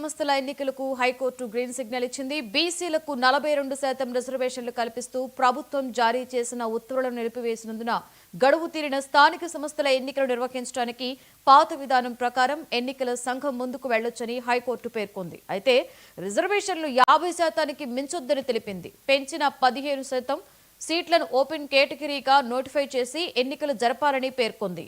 సంస్థల ఎన్నికలకు high court green signal ఇచ్చింది. బీసీలకు 42% రిజర్వేషన్లు కల్పిస్తూ ప్రభుత్వం జారీ చేసిన ఉత్తర్వులను నిలిపివేసినందున గడువు తీరిన స్థానిక సంస్థల ఎన్నికలు నిర్వహించడానికి పాత విధానం ప్రకారం ఎన్నికల సంఘం ముందుకు వెళ్లొచ్చని హైకోర్టు పేర్కొంది. అయితే రిజర్వేషన్లు 50%కి మించొద్దని తెలిపింది. పెంచిన 15% సీట్లను ఓపెన్ కేటగిరీగా నోటిఫై చేసి ఎన్నికలు జరపాలని పేర్కొంది.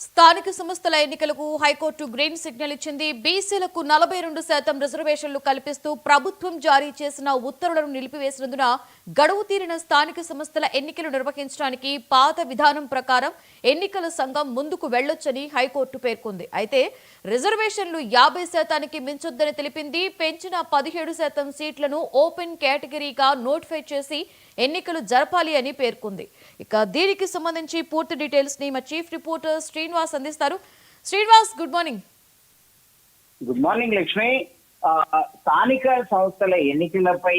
స్థానిక సంస్థల ఎన్నికలకు హైకోర్టు గ్రీన్ సిగ్నల్ ఇచ్చింది. బీసీలకు 42% రిజర్వేషన్లు కల్పిస్తూ ప్రభుత్వం జారీ చేసిన ఉత్తర్వులను నిలిపివేసినందున గడువు తీరిన స్థానిక సంస్థల ఎన్నికలు నిర్వహించడానికి పాత విధానం ప్రకారం ఎన్నికల సంఘం ముందుకు వెళ్లొచ్చని హైకోర్టు పేర్కొంది. అయితే రిజర్వేషన్లు 50%కి మించొద్దని తెలిపింది. పెంచిన 17% సీట్లను ఓపెన్ కేటగిరీగా నోటిఫై చేసి ఎన్నికలు జరపాలి అని పేర్కొంది. ఇక దీనికి సంబంధించి పూర్తి డీటెయిల్స్ ని మా చీఫ్ రిపోర్టర్ శ్రీనివాస్ అందిస్తారు. Srinivas, good morning. Good morning Lakshmi. స్థానిక సంస్థల ఎన్నికలపై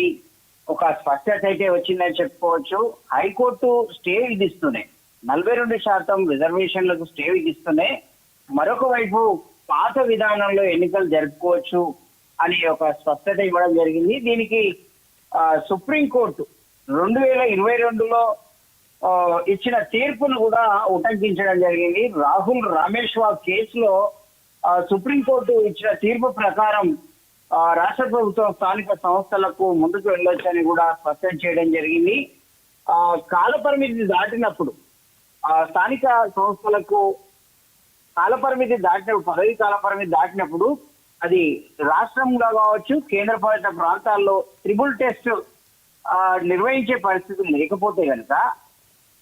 ఒక స్పష్టత అయితే వచ్చిందని చెప్పుకోవచ్చు. హైకోర్టు స్టే విధిస్తూనే 42% రిజర్వేషన్లకు స్టే విధిస్తూనే మరొక వైపు పాత విధానంలో ఎన్నికలు జరుపుకోవచ్చు అని ఒక స్పష్టత ఇవ్వడం జరిగింది. దీనికి సుప్రీంకోర్టు 2022లో ఇచ్చిన తీర్పును కూడా ఉటంకించడం జరిగింది. రాహుల్ రామేశ్వర్ కేసులో సుప్రీంకోర్టు ఇచ్చిన తీర్పు ప్రకారం రాష్ట్ర ప్రభుత్వం స్థానిక సంస్థలకు ముందుకు వెళ్ళొచ్చని కూడా స్పష్టం చేయడం జరిగింది. కాల పరిమితి దాటినప్పుడు స్థానిక సంస్థలకు పదవి కాల పరిమితి దాటినప్పుడు అది రాష్ట్రంలో కావచ్చు, కేంద్రపాలిత ప్రాంతాల్లో ట్రిబుల్ టెస్ట్ నిర్వహించే పరిస్థితులు లేకపోతే కనుక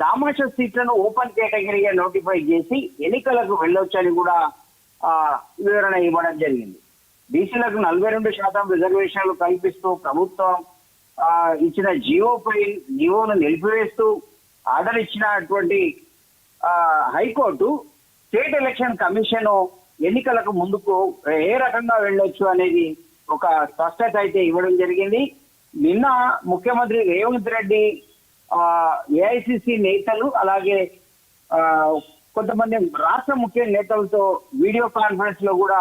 దామాష సీట్లను ఓపెన్ కేటగిరీగా నోటిఫై చేసి ఎన్నికలకు వెళ్ళొచ్చని కూడా వివరణ ఇవ్వడం జరిగింది. బీసీలకు 42% రిజర్వేషన్లు కల్పిస్తూ ప్రభుత్వం ఇచ్చిన జీవోను నిలిపివేస్తూ ఆర్డర్ ఇచ్చినటువంటి హైకోర్టు స్టేట్ ఎలక్షన్ కమిషన్ ఎన్నికలకు ముందుకు ఏ రకంగా వెళ్ళొచ్చు అనేది ఒక స్పష్టత అయితే ఇవ్వడం జరిగింది. నిన్న ముఖ్యమంత్రి రేవంత్ రెడ్డి ఏఐసిసి నేతలు అలాగే కొంతమంది రాష్ట్ర ముఖ్య నేతలతో వీడియో కాన్ఫరెన్స్ లో కూడా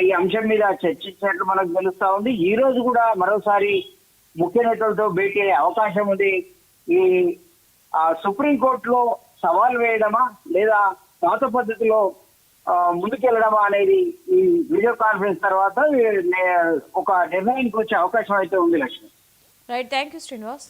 ఈ అంశం మీద చర్చించినట్లు మనకు తెలుస్తా ఉంది. ఈ రోజు కూడా మరోసారి ముఖ్య నేతలతో భేటీ అయ్యే అవకాశం ఉంది. ఈ సుప్రీంకోర్టులో సవాల్ వేయడమా లేదా పాత పద్ధతిలో ముందుకెళ్లడమా అనేది ఈ వీడియో కాన్ఫరెన్స్ తర్వాత ఒక నిర్ణయానికి వచ్చే అవకాశం అయితే ఉంది Lakshmi. Right, thank you Srinivas.